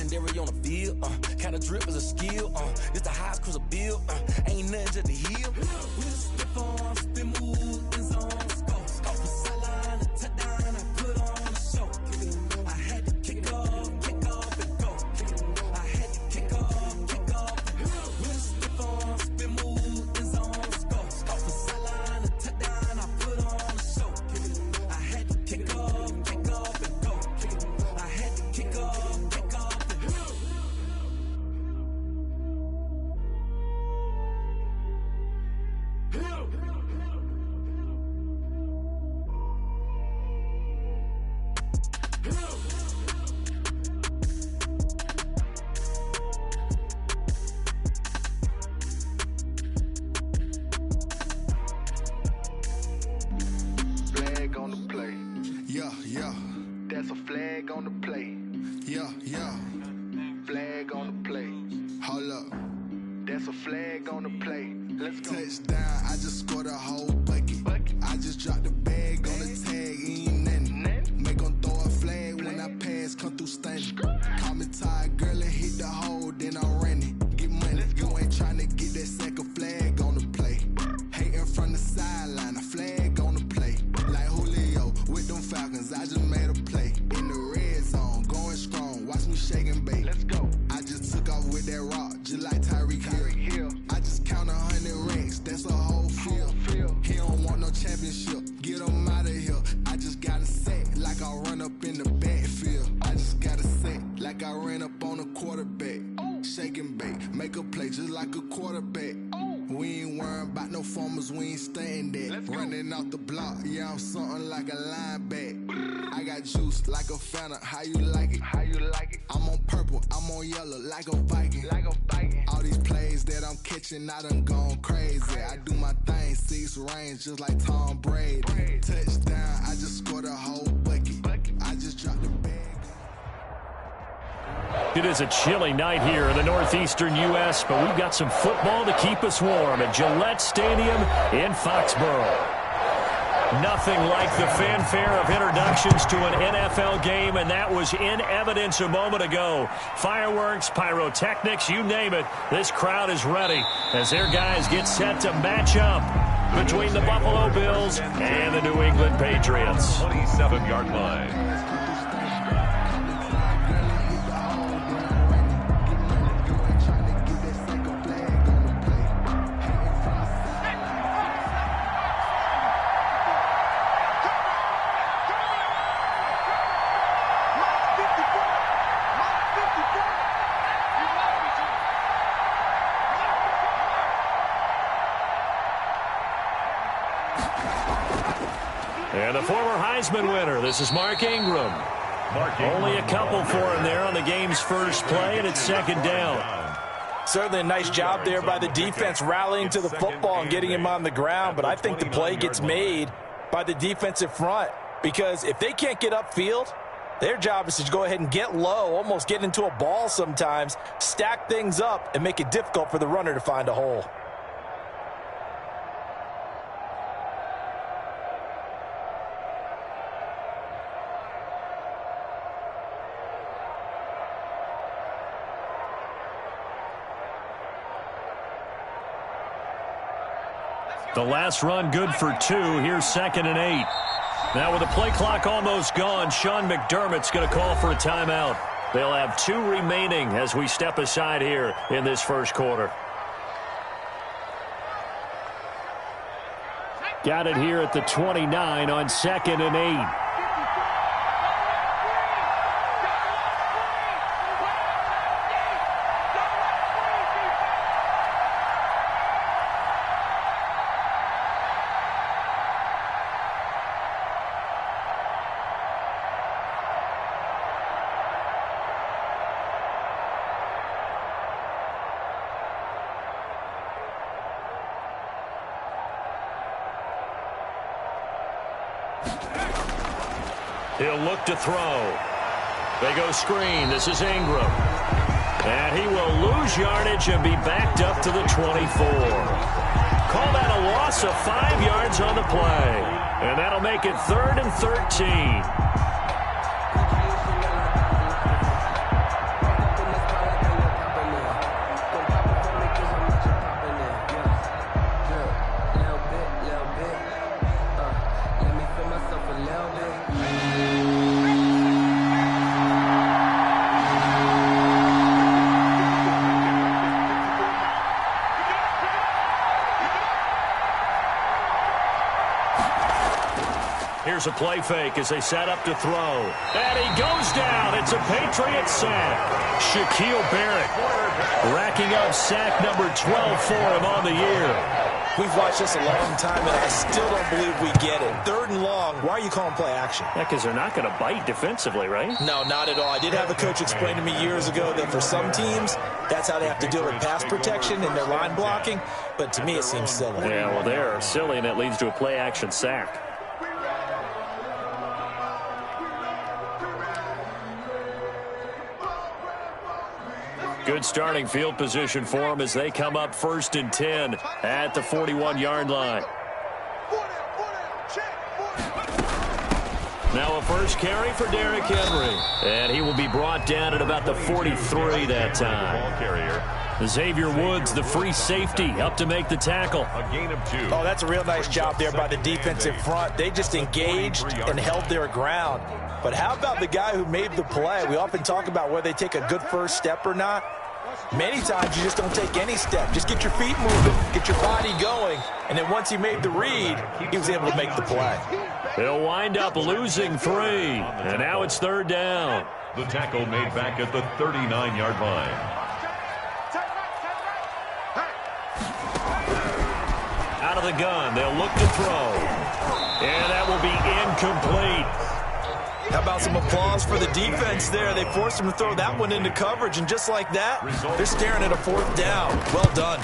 legendary on the field. Kinda drip is a skill. It's the highest cruiser bill. Ain't nothing just to heal. We just spit on, spit move, in zone, scope. From sideline to touchdown, I put on a show. I had to kick off and go. I had to kick off and go. We just spit on, spit move, in zone, scope. From sideline to touchdown, I put on a show. I had to kick off and go. I had to kick off and go. Flag on the play. Yeah, yeah. That's a flag on the play. Yeah, yeah. Flag on the play. Hold up. That's a flag on the play. Let's go. Touchdown, I just scored a whole bucket. I just dropped the bag on the tag, ain't nothing. Make 'em throw a flag when I pass, come through stunning. Call me tired, girl, and hit the hole, then I'm running. Get money, you ain't tryna get that second flag on the play. Hating from the sideline, a flag on the play. Like Julio with them Falcons, I just made a play. In the red zone, going strong, watch me shake and bake. Let's go. I just took off with that rock, just like Tyreek Hill. I just count 100 racks, that's a whole field. He don't want no championship, get him out of here. I just got a set, like I run up in the backfield. I just got a set, like I ran up on a quarterback. Shake and bake, make a play just like a quarterback. We ain't worrying about no formers, we ain't staying there. Running out the block, yeah, I'm something like a linebacker. I got juice like a Fanta, how you like it? How you like it? I'm on purple, I'm on yellow, like a Viking. Like a Viking. All these plays that I'm catching, I done gone crazy. I do my thing, 6 range, just like Tom Brady. Touchdown, I just scored a whole bucket. I just dropped the bag. It is a chilly night here in the northeastern U.S., but we've got some football to keep us warm at Gillette Stadium in Foxborough. Nothing like the fanfare of introductions to an NFL game, and that was in evidence a moment ago. Fireworks, pyrotechnics, you name it. This crowd is ready as their guys get set to match up between the Buffalo Bills and the New England Patriots. 27-yard line. And the former Heisman winner, this is Mark Ingram. Only a couple for him there on the game's first play, and it's second down. Certainly a nice job there by the defense rallying to the football and getting him on the ground, but I think the play gets made by the defensive front because if they can't get upfield, their job is to go ahead and get low, almost get into a ball sometimes, stack things up, and make it difficult for the runner to find a hole. The last run good for 2. Here's 2nd and 8. Now with the play clock almost gone, Sean McDermott's going to call for a timeout. They'll have 2 remaining as we step aside here in this first quarter. Got it here at the 29 on 2nd and 8. He'll look to throw. They go screen. This is Ingram. And he will lose yardage and be backed up to the 24. Call that a loss of 5 yards on the play. And that'll make it 3rd and 13. Here's a play fake as they set up to throw. And he goes down. It's a Patriots sack. Shaquille Barrett racking up sack number 12 for him on the year. We've watched this a long time, and I still don't believe we get it. 3rd and long, why are you calling play action? Yeah, because they're not going to bite defensively, right? No, not at all. I did have a coach explain to me years ago that for some teams, that's how they have to deal with pass protection and their line blocking. But to me, it seems silly. Yeah, well, they're silly, and it leads to a play action sack. Good starting field position for them as they come up 1st and 10 at the 41-yard line. Now a first carry for Derrick Henry. And he will be brought down at about the 43 that time. Xavier Woods, the free safety, up to make the tackle. A gain of 2. Oh, that's a real nice job there by the defensive front. They just engaged and held their ground. But how about the guy who made the play? We often talk about whether they take a good first step or not. Many times you just don't take any step. Just get your feet moving, get your body going, and then once he made the read, he was able to make the play. They'll wind up losing 3, and now it's 3rd down. The tackle made back at the 39-yard line. Out of the gun, they'll look to throw. And that will be incomplete. How about some applause for the defense there? They forced him to throw that one into coverage, and just like that, they're staring at a 4th down. Well done.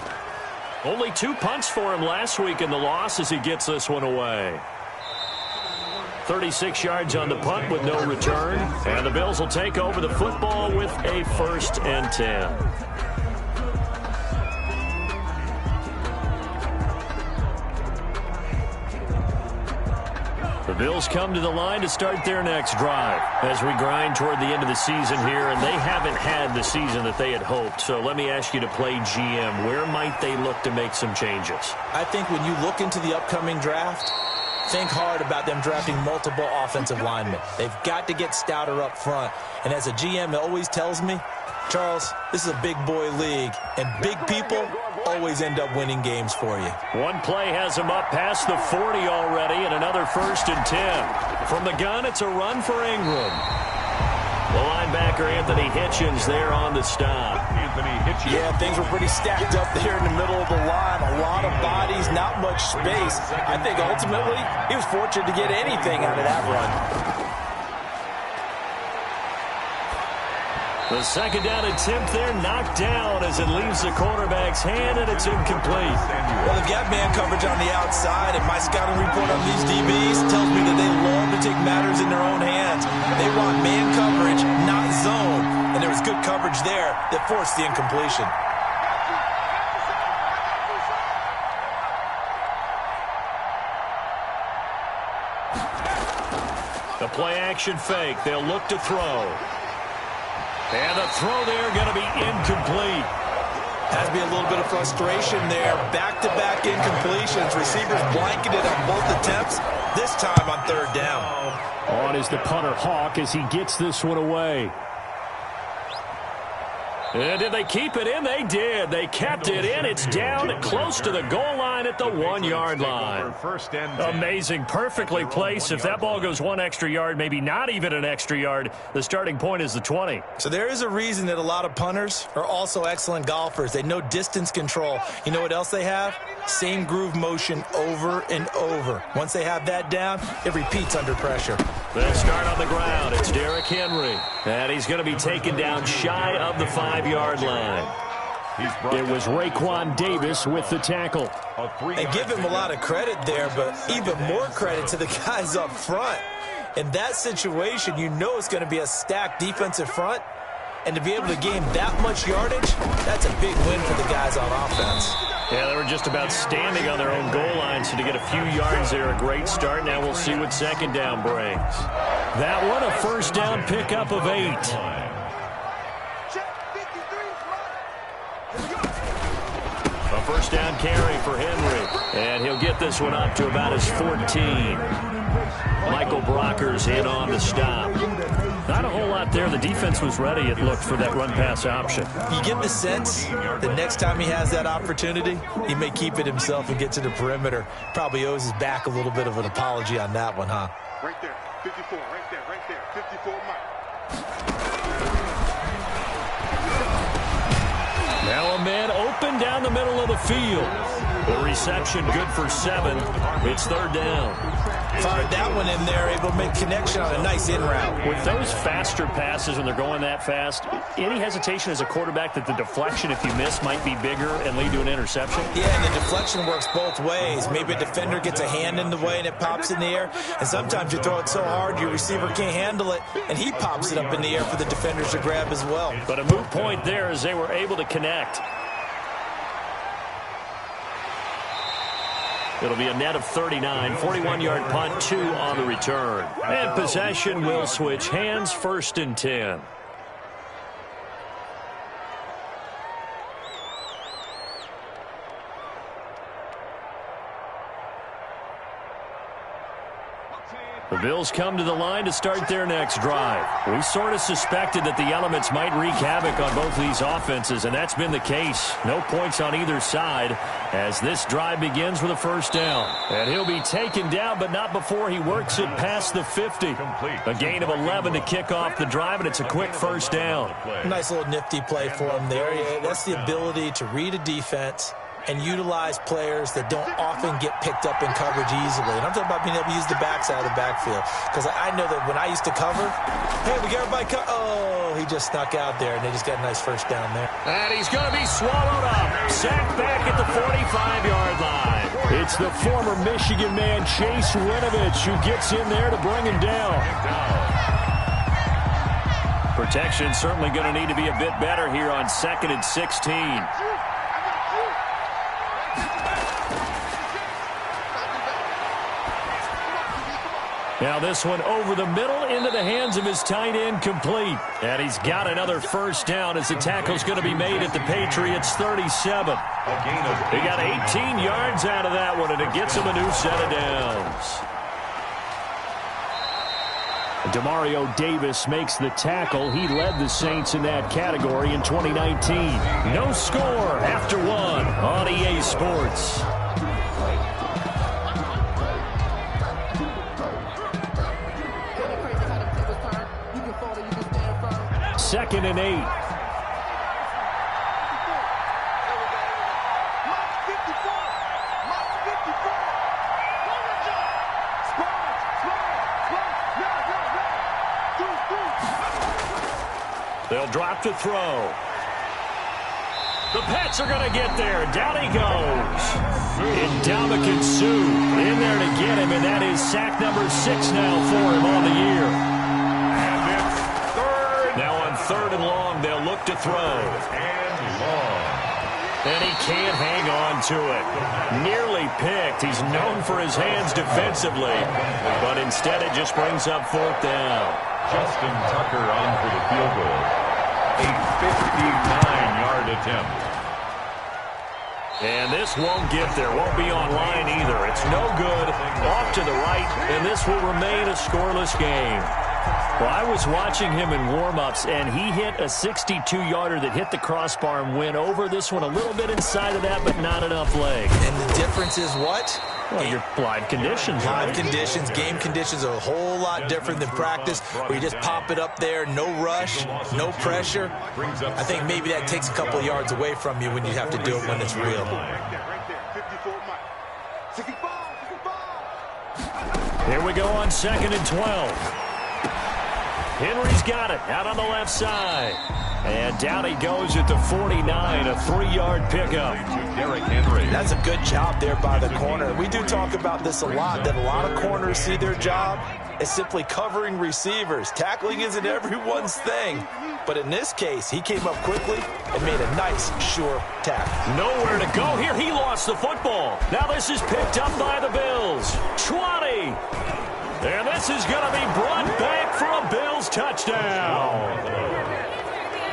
Only 2 punts for him last week in the loss as he gets this one away. 36 yards on the punt with no return. And the Bills will take over the football with a 1st and 10. The Bills come to the line to start their next drive as we grind toward the end of the season here, and they haven't had the season that they had hoped. So let me ask you to play GM. Where might they look to make some changes? I think when you look into the upcoming draft, think hard about them drafting multiple offensive linemen. They've got to get stouter up front. And as a GM, it always tells me, Charles, this is a big boy league, and big people always end up winning games for you. One play has him up past the 40 already, and another 1st and 10. From the gun, it's a run for Ingram. The linebacker, Anthony Hitchens, there on the stop. Yeah, things were pretty stacked up there in the middle of the line. A lot of bodies, not much space. I think ultimately he was fortunate to get anything out of that run. The 2nd down attempt there knocked down as it leaves the quarterback's hand, and it's incomplete. Well, they've got man coverage on the outside, and my scouting report on these DBs tells me that they love to take matters in their own hands. They want man coverage, not zone, and there was good coverage there that forced the incompletion. The play-action fake. They'll look to throw. And the throw there going to be incomplete. Has to be a little bit of frustration there. Back-to-back incompletions. Receivers blanketed on both attempts. This time on 3rd down. On is the punter Hawk as he gets this one away. And did they keep it in? They did. They kept it in. It's down close to the goal line at the 1-yard line. Amazing. Perfectly placed. If that ball goes 1 extra yard, maybe not even an extra yard, the starting point is the 20. So there is a reason that a lot of punters are also excellent golfers. They know distance control. You know what else they have? Same groove motion over and over. Once they have that down, it repeats under pressure. They'll start on the ground. It's Derrick Henry. And he's going to be taken down shy of the 5-yard line. It was Raekwon Davis with the tackle. And give him a lot of credit there, but even more credit to the guys up front. In that situation, you know it's going to be a stacked defensive front. And to be able to gain that much yardage, that's a big win for the guys on offense. Yeah, they were just about standing on their own goal line, so to get a few yards there, a great start. Now we'll see what 2nd down brings. That one, a 1st down pickup of 8. A first down carry for Henry. And he'll get this one up to about his 14. Michael Brocker's in on the stop. Not a whole lot there. The defense was ready, it looked, for that run-pass option. You get the sense that next time he has that opportunity, he may keep it himself and get to the perimeter. Probably owes his back a little bit of an apology on that one, huh? Right there, 54, right there, 54 Mike. Now a man open down the middle of the field. The reception good for 7. It's third down. Fired that one in there, able to make connection on a nice in route. With those faster passes when they're going that fast, any hesitation as a quarterback that the deflection, if you miss, might be bigger and lead to an interception? Yeah, and the deflection works both ways. Maybe a defender gets a hand in the way and it pops in the air. And sometimes you throw it so hard your receiver can't handle it, and he pops it up in the air for the defenders to grab as well. But a moot point there as they were able to connect. It'll be a net of 39, 41-yard punt, 2 on the return. And possession will switch hands, 1st and 10. The Bills come to the line to start their next drive. We sort of suspected that the elements might wreak havoc on both of these offenses, and that's been the case. No points on either side as this drive begins with a first down. And he'll be taken down, but not before he works it past the 50. A gain of 11 to kick off the drive, and it's a quick first down. Nice little nifty play for him there. Yeah, that's the ability to read a defense and utilize players that don't often get picked up in coverage easily. And I'm talking about being able to use the backside of the backfield. Because I know that when I used to cover, hey, we got everybody oh, he just snuck out there, and they just got a nice first down there. And he's going to be swallowed up. Sacked back at the 45-yard line. It's the former Michigan man, Chase Winovich, who gets in there to bring him down. Protection certainly going to need to be a bit better here on 2nd and 16. Now this one over the middle into the hands of his tight end, complete. And he's got another first down as the tackle's going to be made at the Patriots 37. They got 18 yards out of that one, and it gets him a new set of downs. Demario Davis makes the tackle. He led the Saints in that category in 2019. No score after 1 on EA Sports. 2nd and 8. They'll drop to throw. The Pats are going to get there. Down he goes. Ndamukong Suh in there to get him, and that is sack number 6 now for him on the year. Now on 3rd and long, they'll look to throw. And he can't hang on to it. Nearly picked. He's known for his hands defensively, but instead it just brings up 4th down. Justin Tucker on for the field goal. A 59-yard attempt. And this won't get there. Won't be on line either. It's no good. Off to the right, and this will remain a scoreless game. Well, I was watching him in warm-ups, and he hit a 62-yarder that hit the crossbar and went over. This one a little bit inside of that, but not enough leg. And the difference is what? Well, your live conditions, right? Live conditions, game conditions are a whole lot different than practice, where you just pop it up there, no rush, no pressure. I think maybe that takes a couple of yards away from you when you have to do it when it's real. Here we go on 2nd and 12. Henry's got it out on the left side. And down he goes at the 49, a 3-yard pickup. Derrick Henry. That's a good job there by the corner. We do talk about this a lot, that a lot of corners see their job as simply covering receivers. Tackling isn't everyone's thing. But in this case, he came up quickly and made a nice, sure tackle. Nowhere to go here. He lost the football. Now this is picked up by the Bills. 20. And this is going to be brought back for a Bills touchdown.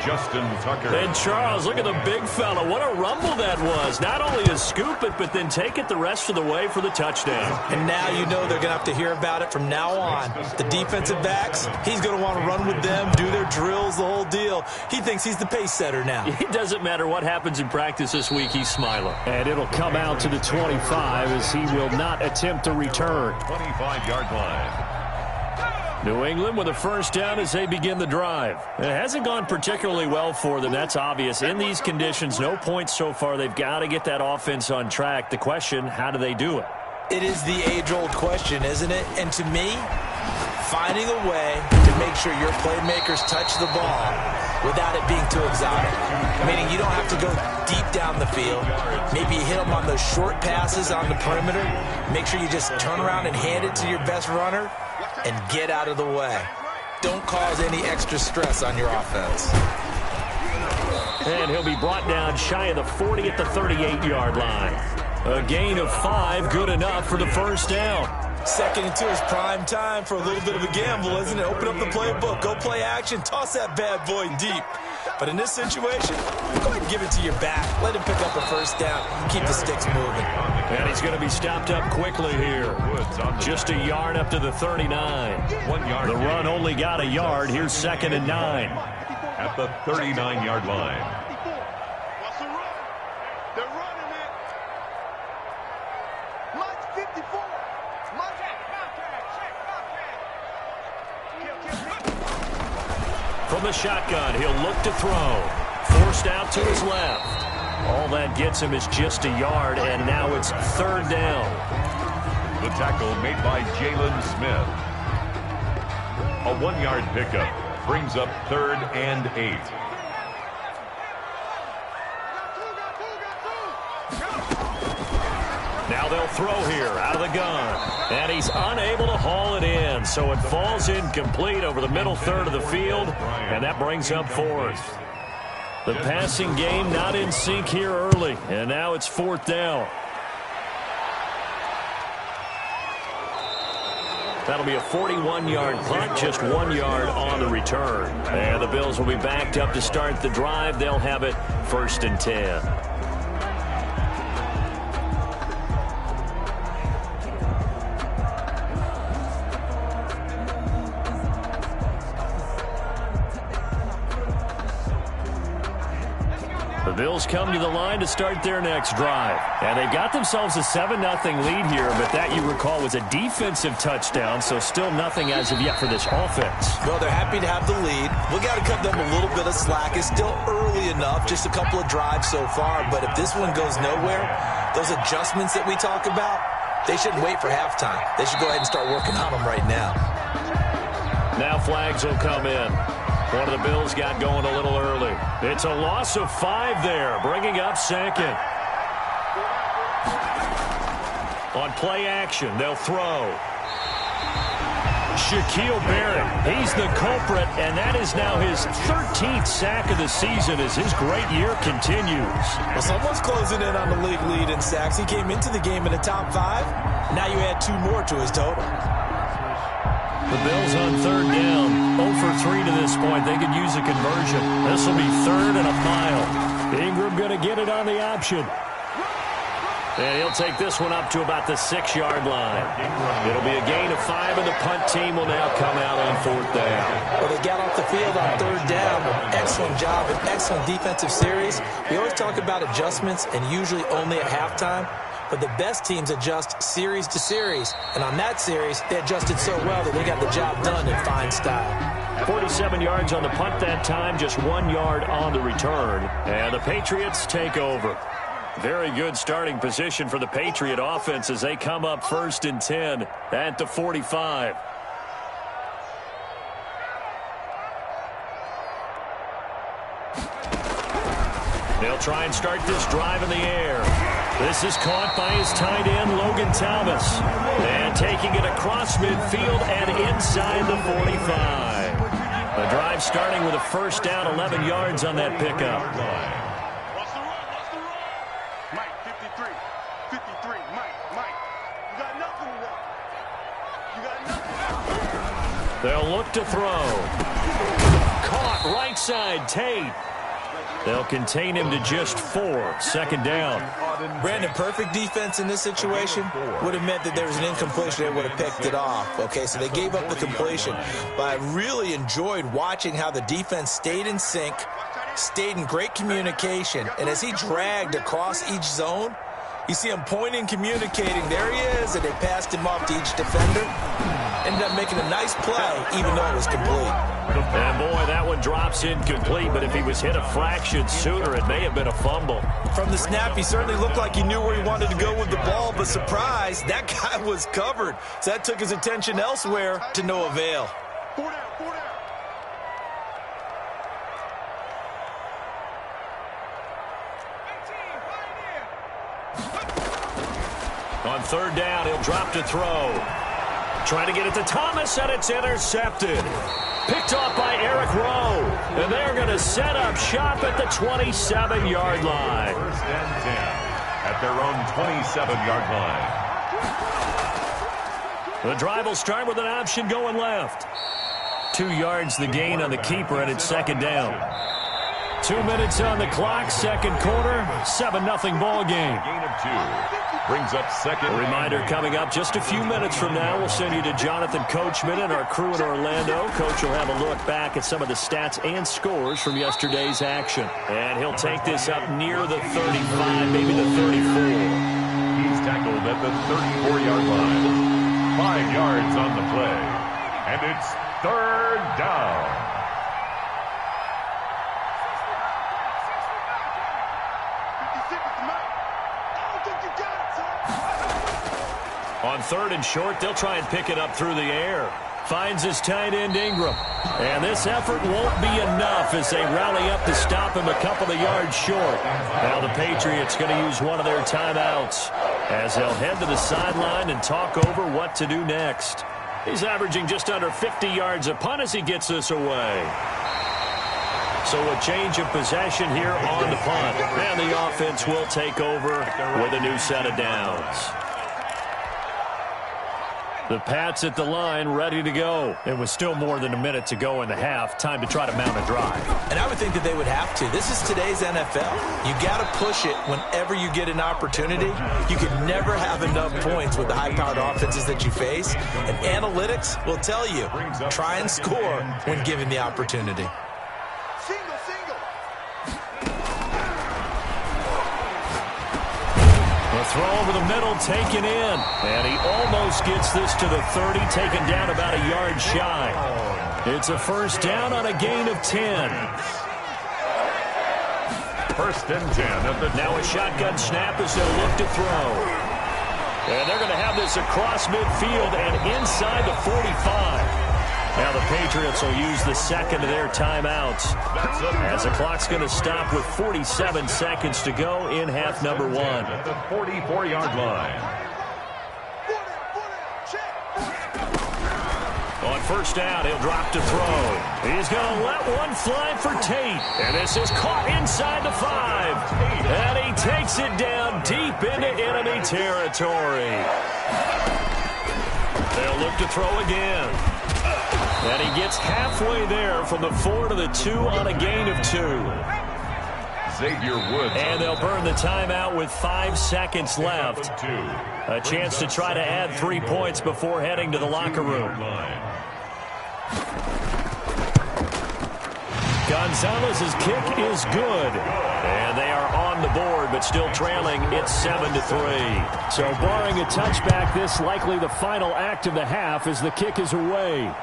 Justin Tucker. And Charles, look at the big fella. What a rumble that was. Not only to scoop it, but then take it the rest of the way for the touchdown. And now you know they're going to have to hear about it from now on. The defensive backs, he's going to want to run with them, do their drills, the whole deal. He thinks he's the pace setter now. It doesn't matter what happens in practice this week, he's smiling. And it'll come out to the 25 as he will not attempt to return. 25-yard line. New England with a first down as they begin the drive. It hasn't gone particularly well for them. That's obvious. In these conditions, no points so far. They've got to get that offense on track. The question, how do they do it? It is the age-old question, isn't it? And to me, finding a way to make sure your playmakers touch the ball without it being too exotic. Meaning you don't have to go deep down the field. Maybe you hit them on those short passes on the perimeter. Make sure you just turn around and hand it to your best runner and get out of the way. Don't cause any extra stress on your offense. And he'll be brought down shy of the 40 at the 38-yard line. A gain of 5, good enough for the first down. 2nd and 2 is prime time for a little bit of a gamble, isn't it? Open up the playbook, go play action, toss that bad boy deep. But in this situation, go ahead and give it to your back. Let him pick up a first down. Keep the sticks moving. And he's going to be stopped up quickly here. Just a yard up to the 39. 1 yard. The run only got a yard. Here's 2nd and 9. At the 39-yard line. What's the run? They're running it. Mike 54. Mike From the shotgun, he'll look to throw. Forced out to his left. All that gets him is just a yard, and now it's 3rd down. The tackle made by Jalen Smith. A 1-yard pickup brings up 3rd and 8. Now they'll throw here out of the gun. And he's unable to haul it in, so it falls incomplete over the middle third of the field, and that brings up 4th. The passing game not in sync here early, and now it's 4th down. That'll be a 41-yard punt, just 1 yard on the return. And the Bills will be backed up to start the drive. They'll have it 1st and 10. The Bills come to the line to start their next drive. And they've got themselves a 7-0 lead here, but that, you recall, was a defensive touchdown, so still nothing as of yet for this offense. Well, they're happy to have the lead. We got to cut them a little bit of slack. It's still early enough, just a couple of drives so far, but if this one goes nowhere, those adjustments that we talk about, they shouldn't wait for halftime. They should go ahead and start working on them right now. Now flags will come in. One of the Bills got going a little early. It's a loss of 5 there, bringing up 2nd. On play action, they'll throw. Shaquille Barrett, he's the culprit, and that is now his 13th sack of the season as his great year continues. Well, someone's closing in on the league lead in sacks. He came into the game in the top 5. Now you add 2 more to his total. The Bills on 3rd down, 0 for 3 to this point. They could use a conversion. This will be 3rd and a mile. Ingram going to get it on the option. And he'll take this one up to about the 6-yard line. It'll be a gain of 5, and the punt team will now come out on 4th down. Well, they got off the field on 3rd down. Excellent job, an excellent defensive series. We always talk about adjustments, and usually only at halftime. But the best teams adjust series to series. And on that series, they adjusted so well that they got the job done in fine style. 47 yards on the punt that time, just 1 yard on the return. And the Patriots take over. Very good starting position for the Patriot offense as they come up 1st and 10 at the 45. They'll try and start this drive in the air. This is caught by his tight end, Logan Thomas. And taking it across midfield and inside the 45. The drive starting with a first down, 11 yards on that pickup. What's the run? Mike 53. 53. Mike. You got nothing to run. You got nothing. They'll look to throw. Caught right side, Tate. They'll contain him to just 4. Second down. Brandon, perfect defense in this situation would have meant that there was an incompletion. They would have picked it off. Okay, so they gave up the completion. But I really enjoyed watching how the defense stayed in sync, stayed in great communication, and as he dragged across each zone, you see him pointing, communicating. There he is, and they passed him off to each defender. Ended up making a nice play, even though it was complete. And, boy, that one drops incomplete, but if he was hit a fraction sooner, it may have been a fumble. From the snap, he certainly looked like he knew where he wanted to go with the ball, but surprise, that guy was covered. So that took his attention elsewhere to no avail. On third down, he'll drop to throw. Trying to get it to Thomas, and it's intercepted. Picked off by Eric Rowe. And they're going to set up shop at the 27-yard line. First and 10 at their own 27-yard line. The drive will start with an option going left. 2 yards the gain on the keeper, and it's second down. 2 minutes on the clock, second quarter, 7-0 ball game. Gain of 2. Brings up second. A reminder coming up just a few minutes from now. We'll send you to Jonathan Coachman and our crew in Orlando. Coach will have a look back at some of the stats and scores from yesterday's action. And he'll take this up near the 35, maybe the 34. He's tackled at the 34-yard line. 5 yards on the play. And it's third down. On third and short, they'll try and pick it up through the air. Finds his tight end, Ingram. And this effort won't be enough as they rally up to stop him a couple of yards short. Now the Patriots going to use one of their timeouts as they'll head to the sideline and talk over what to do next. He's averaging just under 50 yards a punt as he gets this away. So a change of possession here on the punt. And the offense will take over with a new set of downs. The Pats at the line, ready to go. It was still more than a minute to go in the half. Time to try to mount a drive. And I would think that they would have to. This is today's NFL. You got to push it whenever you get an opportunity. You can never have enough points with the high-powered offenses that you face. And analytics will tell you, try and score when given the opportunity. Throw over the middle, taken in. And he almost gets this to the 30, taken down about a yard shy. It's a first down on a gain of 10. First and 10 at the now a shotgun snap as they'll look to throw. And they're going to have this across midfield and inside the 45. Now the Patriots will use the second of their timeouts as the clock's going to stop with 47 seconds to go in half number 1. At the 44-yard line. On first down, he'll drop to throw. He's going to let one fly for Tate. And this is caught inside the 5. And he takes it down deep into enemy territory. They'll look to throw again. And he gets halfway there from the 4 to the 2 on a gain of 2. Xavier Woods. And they'll burn the timeout with 5 seconds left. A chance to try to add 3 points before heading to the locker room. Gonzalez's kick is good. And they are on the board, but still trailing. It's 7-3. So barring a touchback, this likely the final act of the half as the kick is away.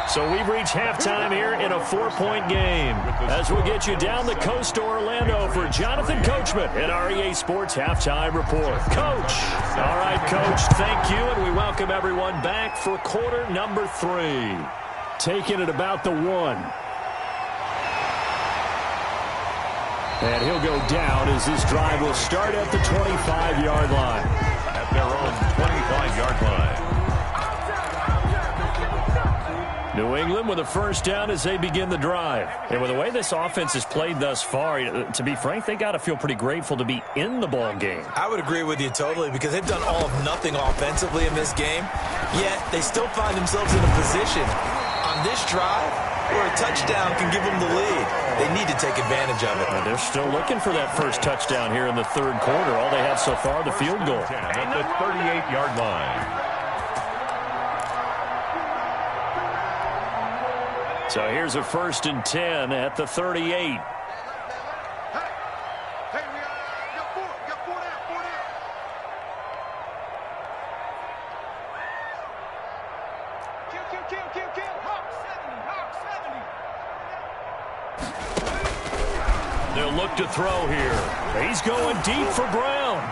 So we've reached halftime here in a 4-point game. As we'll get you down the coast to Orlando for Jonathan Coachman in our EA Sports Halftime Report. Coach. All right, Coach, thank you, and we welcome everyone back for quarter number 3. Taking it about the 1. And he'll go down as this drive will start at the 25-yard line. At their own 25-yard line. New England with a first down as they begin the drive. And with the way this offense has played thus far, to be frank, they got to feel pretty grateful to be in the ball game. I would agree with you totally because they've done all of nothing offensively in this game, yet they still find themselves in a position on this drive where a touchdown can give them the lead. They need to take advantage of it. And they're still looking for that first touchdown here in the third quarter. All they have so far, the field goal. At the 38-yard line. So here's a 1st and 10 at the 38. They'll look to throw here. He's going deep for Brown.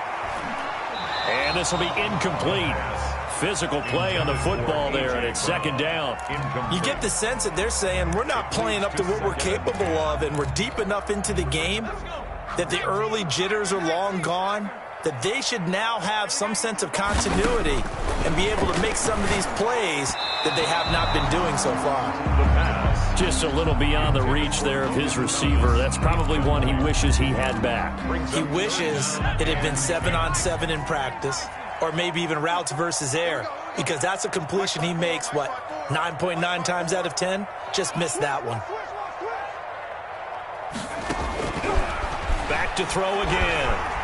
And this will be incomplete. Physical play on the football there, and it's 2nd down. You get the sense that they're saying we're not playing up to what we're capable of, and we're deep enough into the game that the early jitters are long gone, that they should now have some sense of continuity and be able to make some of these plays that they have not been doing so far. Just a little beyond the reach there of his receiver. That's probably one he wishes he had back. He wishes it had been 7-on-7 in practice, or maybe even routes versus air, because that's a completion he makes, 9.9 times out of 10? Just missed that one. Back to throw again.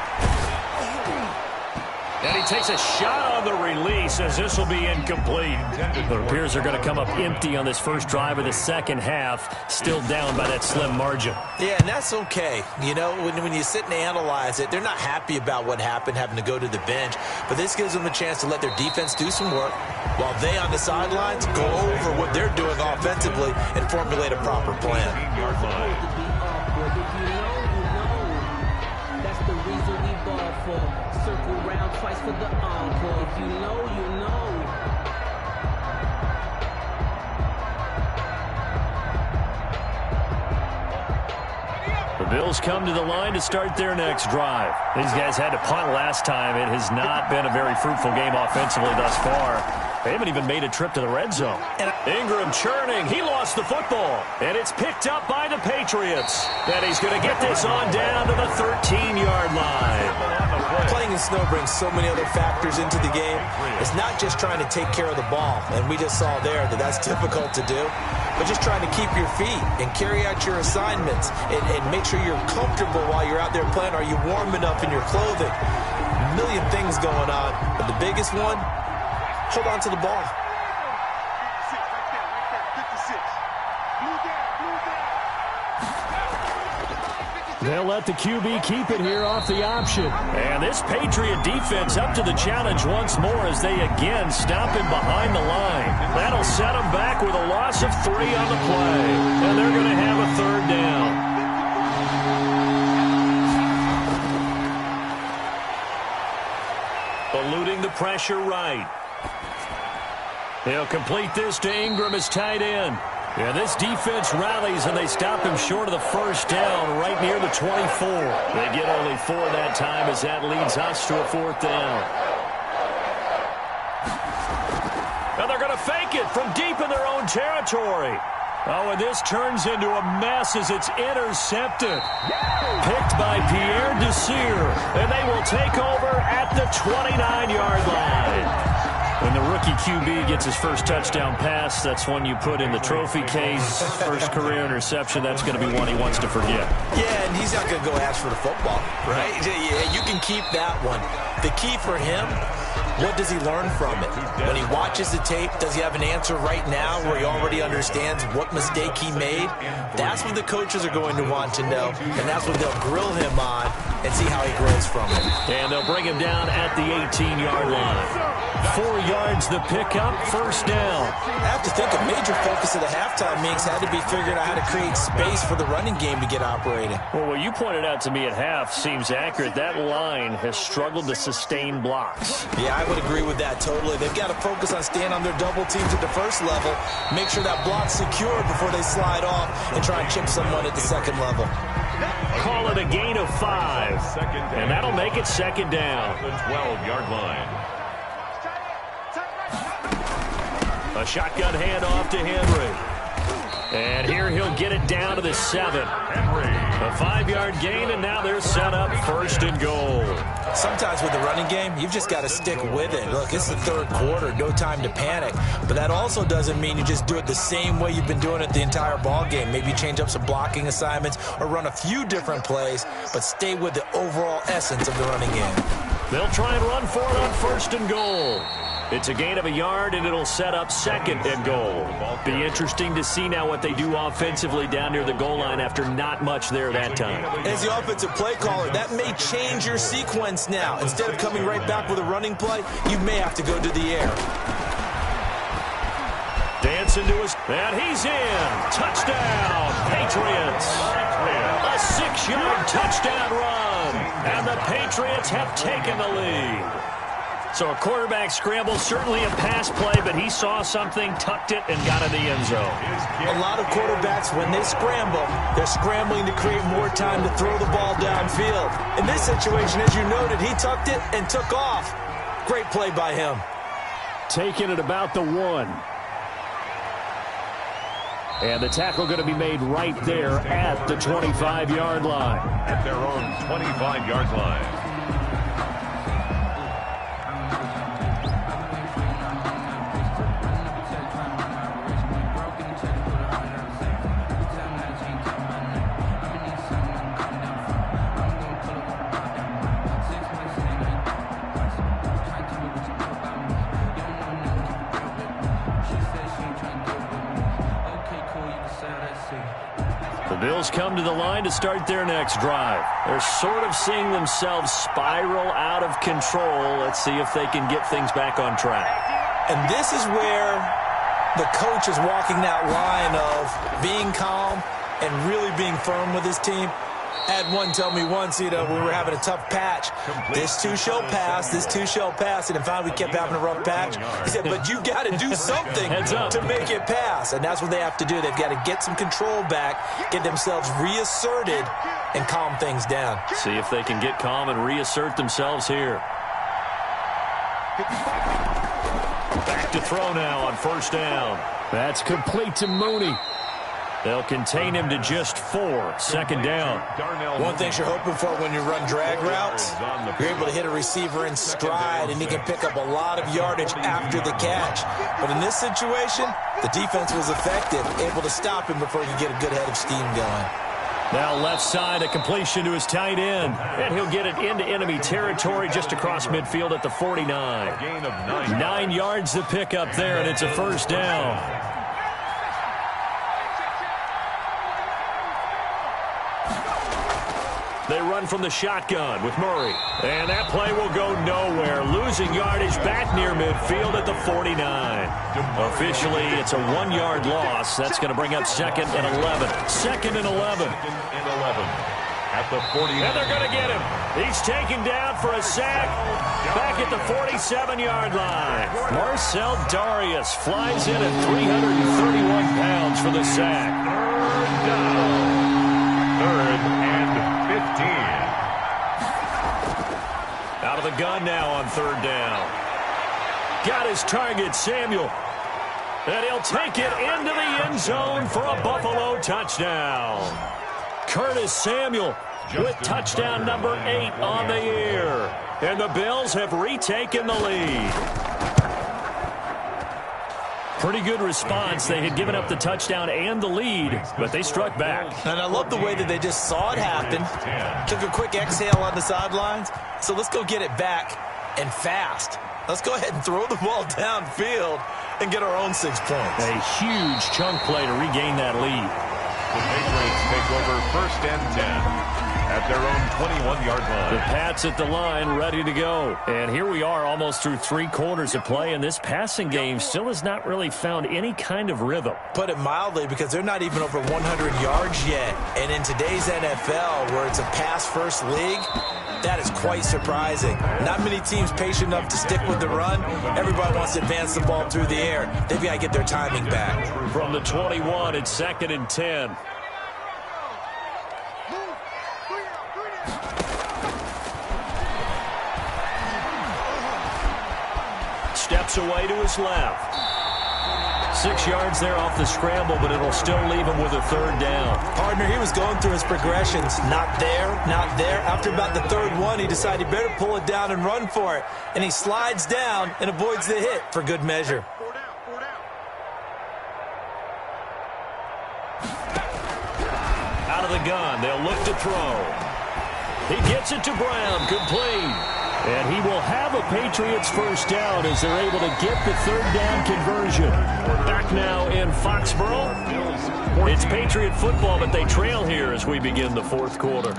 And he takes a shot on the release as this will be incomplete. It appears they're going to come up empty on this first drive of the second half, still down by that slim margin. Yeah, and that's okay. You know, when you sit and analyze it, they're not happy about what happened, having to go to the bench. But this gives them a chance to let their defense do some work while they on the sidelines go over what they're doing offensively and formulate a proper plan. That's the reason we ball for. Circle round twice for the encore. If you know, you know. The Bills come to the line to start their next drive. These guys had to punt last time. It has not been a very fruitful game offensively thus far. They haven't even made a trip to the red zone. Ingram churning. He lost the football. And it's picked up by the Patriots. And he's going to get this on down to the 13-yard line. Playing in snow brings so many other factors into the game. It's not just trying to take care of the ball, and we just saw there that that's difficult to do, but just trying to keep your feet and carry out your assignments and make sure you're comfortable while you're out there playing. Are you warm enough in your clothing? A million things going on, but the biggest one, hold on to the ball. They'll let the QB keep it here off the option. And this Patriot defense up to the challenge once more as they again stop him behind the line. That'll set him back with a loss of 3 on the play. And they're going to have a 3rd down. Eluding the pressure right. He'll complete this to Ingram as tight end. Yeah, this defense rallies, and they stop him short of the first down right near the 24. They get only 4 that time as that leads us to a 4th down. Now they're going to fake it from deep in their own territory. Oh, and this turns into a mess as it's intercepted. Picked by Pierre Desir, and they will take over at the 29-yard line. When the rookie QB gets his first touchdown pass, that's one you put in the trophy case. First career interception, that's going to be one he wants to forget. Yeah, and he's not going to go ask for the football, right? Yeah, you can keep that one. The key for him, what does he learn from it? When he watches the tape, does he have an answer right now where he already understands what mistake he made? That's what the coaches are going to want to know, and that's what they'll grill him on and see how he grows from it. And they'll bring him down at the 18-yard line. 4 yards the pickup, first down. I have to think a major focus of the halftime meetings had to be figuring out how to create space for the running game to get operating. Well, what you pointed out to me at half seems accurate. That line has struggled to sustain blocks. Yeah, I would agree with that totally. They've got to focus on staying on their double teams at the first level, make sure that block's secure before they slide off and try and chip someone at the second level. Call it a gain of 5, and that'll make it 2nd down. The 12-yard line. A shotgun handoff to Henry. And here he'll get it down to the 7. A 5-yard gain, and now they're set up 1st and goal. Sometimes with the running game, you've just got to stick with it. Look, it's the 3rd quarter, no time to panic. But that also doesn't mean you just do it the same way you've been doing it the entire ball game. Maybe change up some blocking assignments or run a few different plays, but stay with the overall essence of the running game. They'll try and run for it on 1st and goal. It's a gain of a yard, and it'll set up 2nd and goal. Be interesting to see now what they do offensively down near the goal line after not much there that time. As the offensive play caller, that may change your sequence now. Instead of coming right back with a running play, you may have to go to the air. Dancing to his, and he's in. Touchdown, Patriots. A 6-yard touchdown run, and the Patriots have taken the lead. So a quarterback scramble, certainly a pass play, but he saw something, tucked it, and got in the end zone. A lot of quarterbacks, when they scramble, they're scrambling to create more time to throw the ball downfield. In this situation, as you noted, he tucked it and took off. Great play by him. Taking it about the 1. And the tackle going to be made right there at the 25-yard line. At their own 25-yard line. The Bills come to the line to start their next drive. They're sort of seeing themselves spiral out of control. Let's see if they can get things back on track. And this is where the coach is walking that line of being calm and really being firm with his team. I had one tell me once, we were having a tough patch. This too shall pass, this too shall pass. And finally we kept having a rough patch. He said, but you got to do something to make it pass. And that's what they have to do. They've got to get some control back, get themselves reasserted, and calm things down. See if they can get calm and reassert themselves here. Back to throw now on 1st down. That's complete to Mooney. They'll contain him to just 4. 2nd down. One thing you're hoping for when you run drag routes, you're able to hit a receiver in stride, and he can pick up a lot of yardage after the catch. But in this situation, the defense was effective, able to stop him before he could get a good head of steam going. Now left side, a completion to his tight end. And he'll get it into enemy territory just across midfield at the 49. 9 yards to pick up there, and it's a 1st down. They run from the shotgun with Murray. And that play will go nowhere. Losing yardage back near midfield at the 49. Officially, it's a 1-yard loss. That's going to bring up 2nd and 11. 2nd and 11. At the 49. And they're going to get him. He's taken down for a sack back at the 47-yard line. Marcel Darius flies in at 331 pounds for the sack. 3rd down. 3rd and 15. Out of the gun now on 3rd down. Got his target, Samuel. And he'll take it into the end zone for a Buffalo touchdown. Curtis Samuel with touchdown number 8 on the year. And the Bills have retaken the lead. Pretty good response. They had given up the touchdown and the lead, but they struck back. And I love the way that they just saw it happen, took a quick exhale on the sidelines. So let's go get it back and fast. Let's go ahead and throw the ball downfield and get our own 6 points. A huge chunk play to regain that lead. The Patriots take over 1st and 10. At their own 21-yard line. The Pats at the line, ready to go. And here we are almost through 3 quarters of play, and this passing game still has not really found any kind of rhythm. Put it mildly, because they're not even over 100 yards yet. And in today's NFL, where it's a pass-first league, that is quite surprising. Not many teams patient enough to stick with the run. Everybody wants to advance the ball through the air. They've got to get their timing back. From the 21, it's 2nd and 10. Steps away to his left. 6 yards there off the scramble, but it'll still leave him with a third down. Partner, he was going through his progressions. Not there, not there. After about the third one, he decided he better pull it down and run for it. And he slides down and avoids the hit for good measure. Out of the gun, they'll look to throw. He gets it to Brown, complete. And he will have a Patriots first down as they're able to get the third down conversion. Back now in Foxborough. It's Patriot football, but they trail here as we begin the fourth quarter.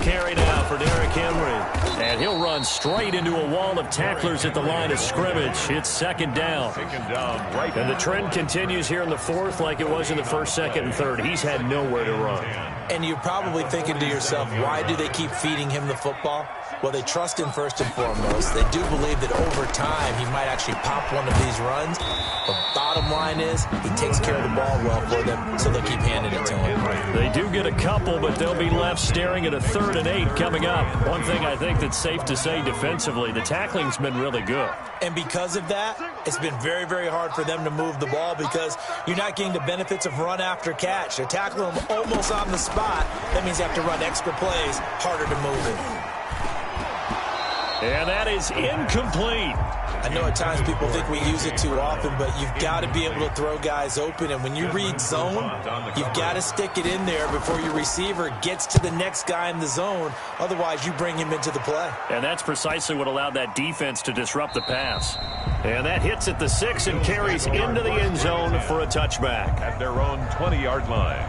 Carry now for Derrick Henry. And he'll run straight into a wall of tacklers at the line of scrimmage. It's second down. And the trend continues here in the fourth like it was in the first, second, and third. He's had nowhere to run. And you're probably thinking to yourself, why do they keep feeding him the football? Well, they trust him first and foremost. They do believe that over time he might actually pop one of these runs. But bottom line is he takes care of the ball well for them, so they'll keep handing it to him. They do get a couple, but they'll be left staring at a 3rd and 8 coming up. One thing I think that's safe to say defensively, the tackling's been really good. And because of that, it's been very, very hard for them to move the ball because you're not getting the benefits of run after catch. They're tackling them almost on the spot. That means you have to run extra plays, harder to move it. And that is incomplete. I know at times people think we use it too often, but you've got to be able to throw guys open. And when you read zone, you've got to stick it in there before your receiver gets to the next guy in the zone. Otherwise, you bring him into the play. And that's precisely what allowed that defense to disrupt the pass. And that hits at the 6 and carries into the end zone for a touchback. At their own 20-yard line.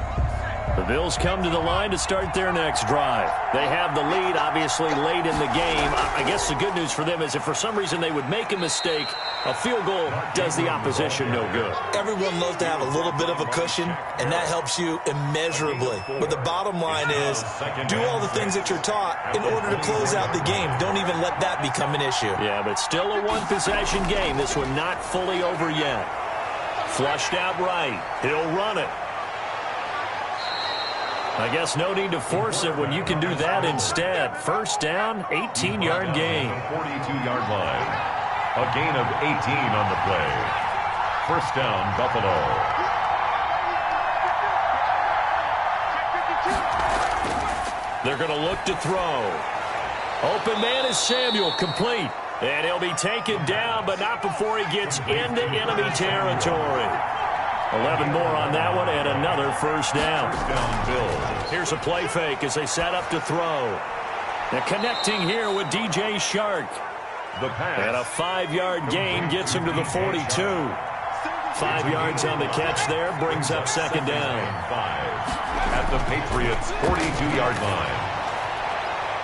The Bills come to the line to start their next drive. They have the lead, obviously, late in the game. I guess the good news for them is if for some reason they would make a mistake, a field goal does the opposition no good. Everyone loves to have a little bit of a cushion, and that helps you immeasurably. But the bottom line is do all the things that you're taught in order to close out the game. Don't even let that become an issue. Yeah, but still a one-possession game. This one not fully over yet. Flushed out right. He'll run it. I guess no need to force it when you can do that instead. First down, 18-yard gain. 42-yard line. A gain of 18 on the play. First down, Buffalo. They're going to look to throw. Open man is Samuel, complete. And he'll be taken down, but not before he gets into enemy territory. 11 more on that one, and another first down. Here's a play fake as they set up to throw. They're connecting here with DJ Shark. And a 5-yard gain gets him to the 42. 5 yards on the catch there, brings up second down. At the Patriots' 42-yard line.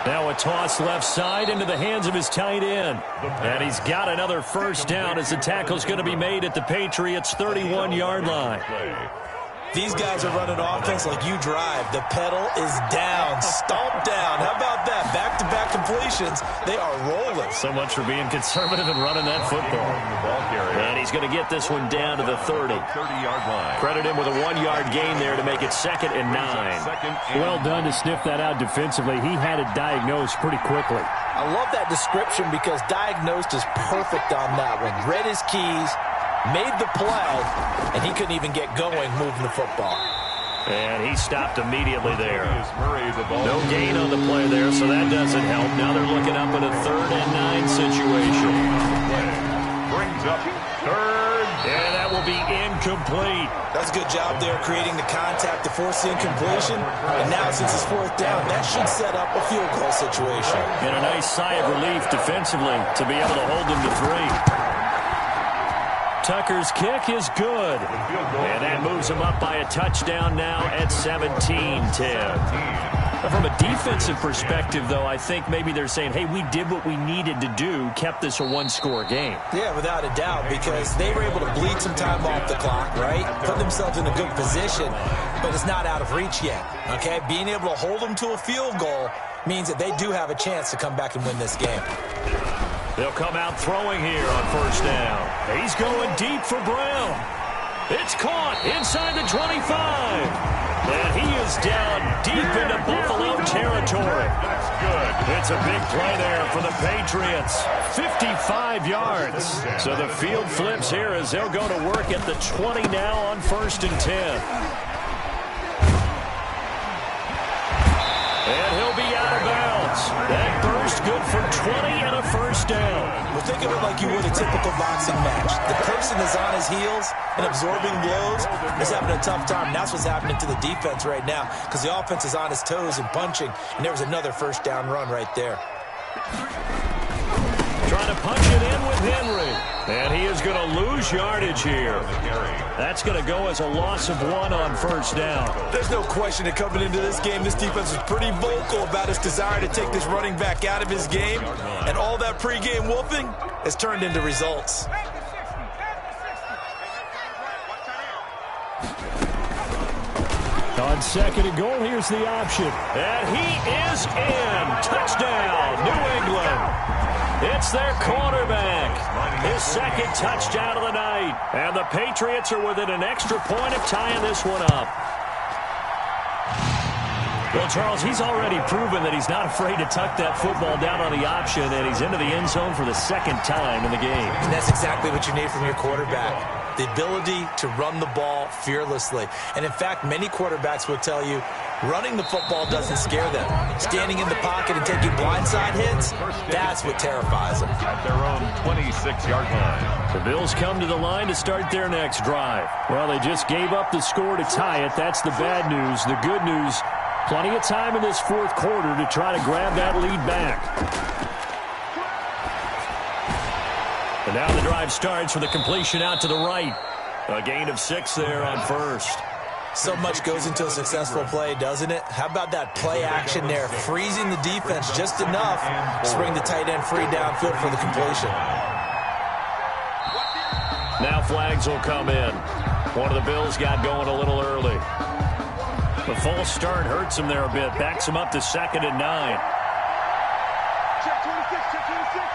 Now a toss left side into the hands of his tight end. And he's got another first down as the tackle's going to be made at the Patriots' 31-yard line. These guys are running offense like you drive. The pedal is down, stomped down. How about that? Back-to-back completions. They are rolling. So much for being conservative and running that football. And he's going to get this one down to the 30. 30-yard line. Credit him with a 1-yard gain there to make it 2nd and 9. Well done to sniff that out defensively. He had it diagnosed pretty quickly. I love that description because diagnosed is perfect on that one. Read his keys, made the play, and he couldn't even get going moving the football. And he stopped immediately there. No gain on the play there, so that doesn't help. Now they're looking up at a 3rd and 9 situation. Brings up 3rd. And that will be incomplete. That's a good job there creating the contact to force the incompletion. And now since it's 4th down, that should set up a field goal situation. And a nice sigh of relief defensively to be able to hold them to 3. Tucker's kick is good. And that moves him up by a touchdown now at 17-10. From a defensive perspective, though, I think maybe they're saying, hey, we did what we needed to do, kept this a one-score game. Yeah, without a doubt, because they were able to bleed some time off the clock, right? Put themselves in a good position. but it's not out of reach yet, okay? Being able to hold them to a field goal means that they do have a chance to come back and win this game. They'll come out throwing here on first down. He's going deep for Brown. It's caught inside the 25. And he is down deep into Buffalo territory. That's good. It's a big play there for the Patriots. 55 yards. So the field flips here as they'll go to work at the 20 now on 1st and 10. And he'll be out of bounds. That burst good for 20 and a first down. Well, think of it like you would a typical boxing match. The person is on his heels and absorbing blows is having a tough time. And that's what's happening to the defense right now because the offense is on his toes and punching. And there was another first down run right there. Trying to punch it in with Henry. And he is going to lose yardage here. That's going to go as a loss of 1 on first down. There's no question that coming into this game, this defense is pretty vocal about its desire to take this running back out of his game. And all that pregame whooping has turned into results. On 2nd and goal, here's the option. And he is in. Touchdown, New England. It's their quarterback. His 2nd touchdown of the night. And the Patriots are within an extra point of tying this one up. Well, Charles, he's already proven that he's not afraid to tuck that football down on the option, and he's into the end zone for the 2nd time in the game. And that's exactly what you need from your quarterback. The ability to run the ball fearlessly. And in fact, many quarterbacks will tell you running the football doesn't scare them. Standing in the pocket and taking blindside hits, that's what terrifies them. At their own 26-yard line. The Bills come to the line to start their next drive. Well, they just gave up the score to tie it. That's the bad news. The good news, plenty of time in this 4th quarter to try to grab that lead back. And now the drive starts with a completion out to the right. A gain of 6 there on first. So much goes into a successful play, doesn't it? How about that play action there, freezing the defense just enough to bring the tight end free downfield for the completion. Now flags will come in. One of the Bills got going a little early. The false start hurts him there a bit. Backs him up to 2nd and 9. Check 26, check 26.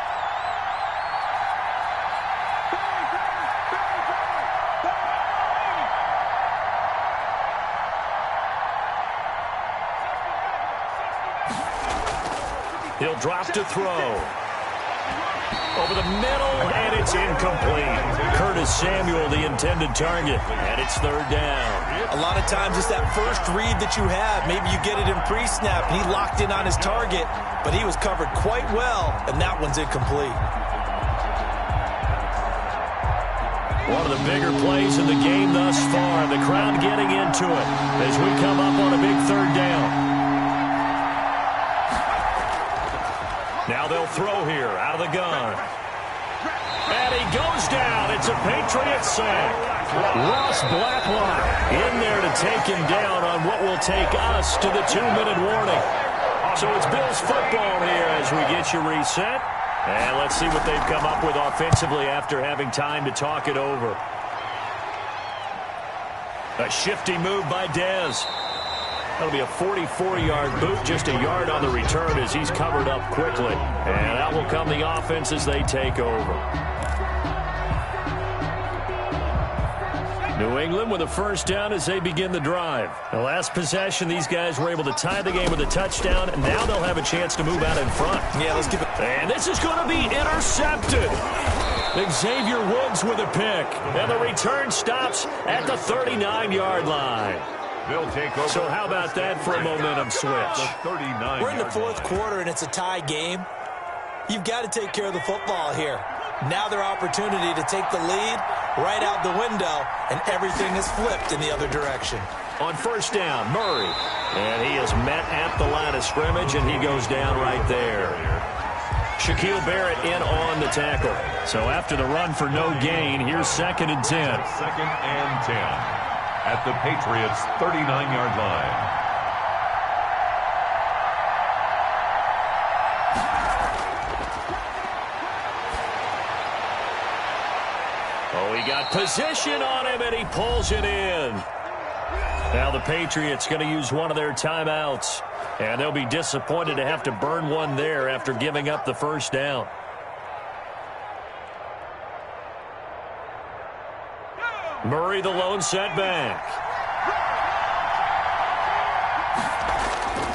He'll drop to throw. Over the middle, and it's incomplete. Curtis Samuel, the intended target, and it's 3rd down. A lot of times it's that first read that you have. Maybe you get it in pre-snap, and he locked in on his target, but he was covered quite well, and that one's incomplete. One of the bigger plays in the game thus far. The crowd getting into it as we come up on a big 3rd down. Now they'll throw here out of the gun. And he goes down. It's a Patriots sack. Ross Blacklock in there to take him down on what will take us to the 2-minute warning. So it's Bills football here as we get you reset. And let's see what they've come up with offensively after having time to talk it over. A shifty move by Dez. That'll be a 44-yard boot, just a yard on the return as he's covered up quickly. And out will come the offense as they take over. New England with a first down as they begin the drive. The last possession, these guys were able to tie the game with a touchdown, and now they'll have a chance to move out in front. Yeah, let's give it. And this is going to be intercepted. Xavier Woods with a pick. And the return stops at the 39-yard line. They'll take over. So how about that for a momentum switch? We're in the 4th quarter, and it's a tie game. You've got to take care of the football here. Now their opportunity to take the lead right out the window, and everything is flipped in the other direction. On first down, Murray. And he is met at the line of scrimmage, and he goes down right there. Shaquille Barrett in on the tackle. So after the run for no gain, here's 2nd and 10. 2nd and 10. At the Patriots' 39-yard line. Oh, he got position on him, and he pulls it in. Now the Patriots going to use one of their timeouts, and they'll be disappointed to have to burn one there after giving up the first down. Murray, the lone setback.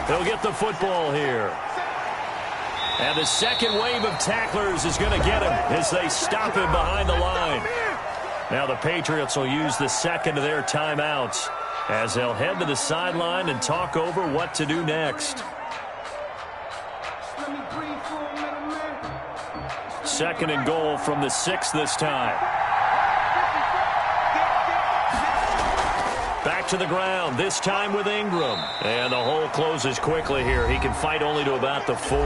He'll get the football here. And the second wave of tacklers is going to get him as they stop him behind the line. Now the Patriots will use the second of their timeouts as they'll head to the sideline and talk over what to do next. Second and goal from the 6 this time. Back to the ground, this time with Ingram. And the hole closes quickly here. He can fight only to about the 4.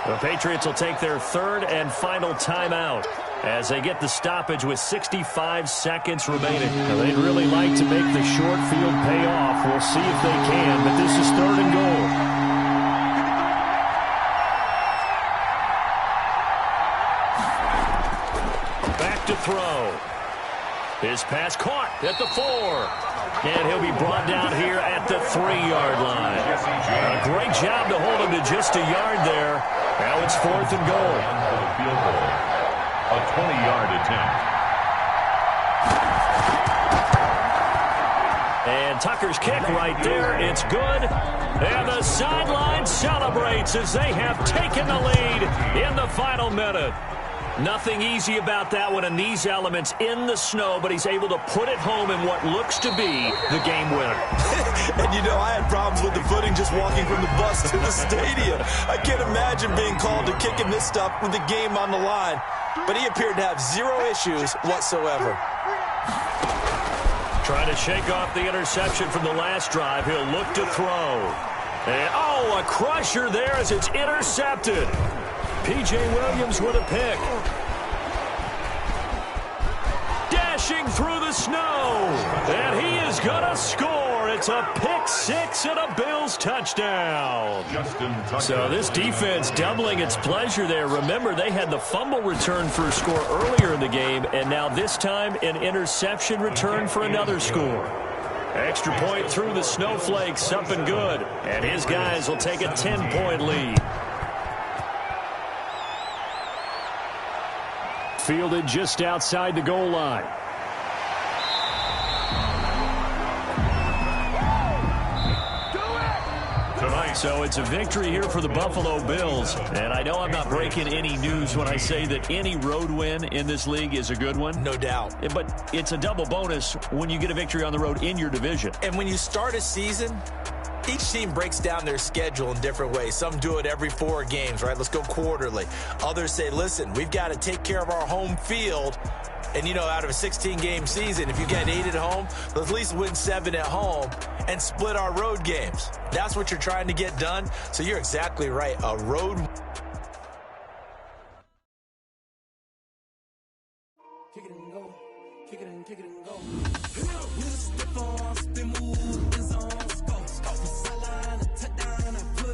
The Patriots will take their third and final timeout as they get the stoppage with 65 seconds remaining. Now, they'd really like to make the short field pay off. We'll see if they can, but this is third and goal. Back to throw. His pass caught at the 4. And he'll be brought down here at the 3-yard line. A great job to hold him to just a yard there. Now it's 4th and goal. For the field goal. A 20-yard attempt. And Tucker's kick right there. It's good. And the sideline celebrates as they have taken the lead in the final minute. Nothing easy about that one in these elements in the snow, but he's able to put it home in what looks to be the game winner. And, you know, I had problems with the footing just walking from the bus to the stadium. I can't imagine being called to kicking this stuff with the game on the line. But he appeared to have zero issues whatsoever. Trying to shake off the interception from the last drive. He'll look to throw. And, oh, a crusher there as it's intercepted. P.J. Williams with a pick. Dashing through the snow. And he is going to score. It's a pick 6 and a Bills touchdown. So this defense doubling its pleasure there. Remember, they had the fumble return for a score earlier in the game, and now this time an interception return for another score. Extra point through the snowflakes, something good. And his guys will take a 10-point lead. Fielded just outside the goal line. So it's a victory here for the Buffalo Bills. And I know I'm not breaking any news when I say that any road win in this league is a good one. No doubt. But it's a double bonus when you get a victory on the road in your division. And when you start a season, each team breaks down their schedule in different ways. Some do it every 4 games, right? Let's go quarterly. Others say, listen, we've got to take care of our home field. And, you know, out of a 16-game season, if you get 8 at home, let's at least win 7 at home and split our road games. That's what you're trying to get done. So you're exactly right. A road. Kick it and go. Kick it and kick it and go. With a step on, spin move, and zone, scope. From sideline to touchdown, I put